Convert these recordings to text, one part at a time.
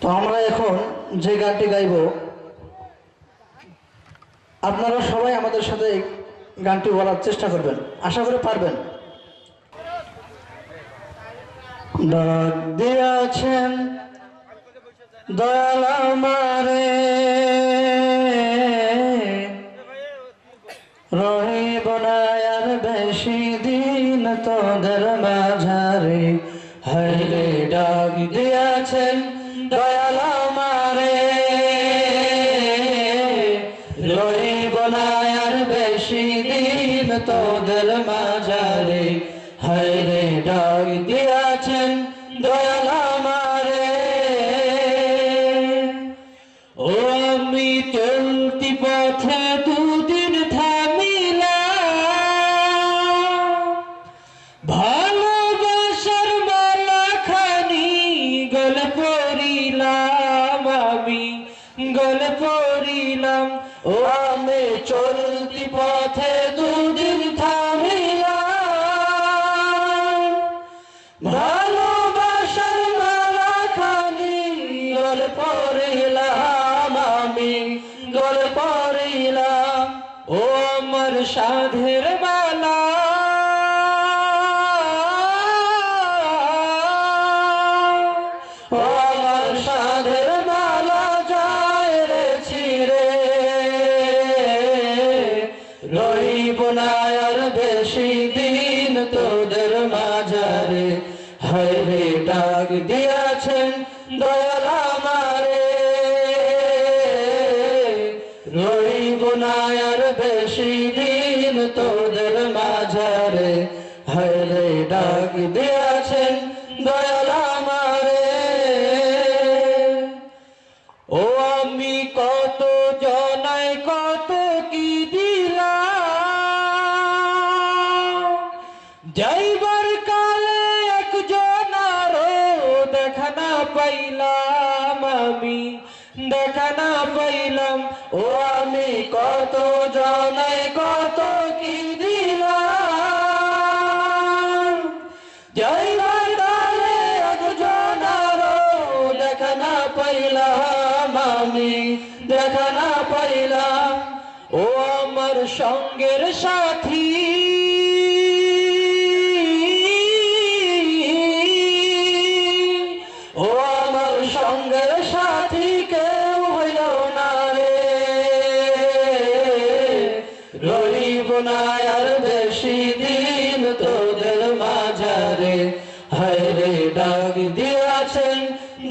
তো আমরা এখন যে গানটি গাইব আপনারা সবাই আমাদের সাথে গানটি বলার চেষ্টা করবেন, আশা করি পারবেন। ডাক দিয়াছেন দয়াল আমারে, রহিব না আর বেশি দিন তোদের মাঝারে। হায়রে ডাক দিয়াছেন দয়াল আমারে, রহিব না আর বেশি দিন তোদের মাঝারে। হায়রে ডাক দিয়াছেন দয়াল আমারে। ও আমি চলতি পথে দুদিন থামিলাম, ভালোবাসার মালা খানি গলে পড়িলাম, আমি গলে পড়িলাম। ও আমি চলতি পথে দুদিন থামিলাম, ভালোবাসার মালা খানি গলে পড়িলাম, আমি গলে পড়িলাম। ও আমার সাধের মালা, ও আমার সাধের মালা যায় রে ছিঁড়ে, রহিব না আর বেশি দিন তোদের মাঝারে। হায়রে ডাক দিয়াছেন দয়াল আমারে, রহিব না আর বেশি দিন তোদের মাঝারে। হায়রে ডাক দিয়াছেন দয়াল আমারে। ও আমি কত জনায় কত কি দিলাম, যাইবার কালে একজন আরো দেখা না পাইলাম, আমি দেখা না পাইলাম। ও আমি কত জনায় কত কি দিলাম, যাইবার কালে একজন আরো দেখা না পাইলাম, আমি দেখা না পাইলাম। ও আমার সঙ্গের সাথী, ও আমার সঙ্গের সাথী কেউ হইল না রে, রহিব না আর বেশি দিন তোদের মাঝারে। হায়রে ডাক দিয়াছেন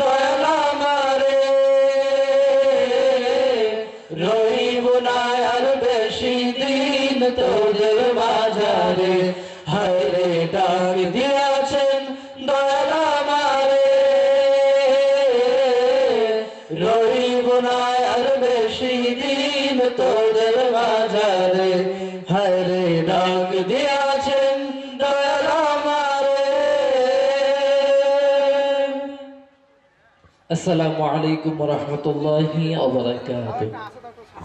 দয়াল আমারে, রহিব না আর বেশি দিন তোদের মাঝারে। হায়রে ডাক দিয়াছেন দয়াল আমারে, রহিব না আর বেশি দিন তোদের মাঝারে। হায়রে ডাক দিয়াছেন দয়াল আমারে। আসসালামু আলাইকুম ওয়া রাহমাতুল্লাহি ওয়া বারাকাতুহু।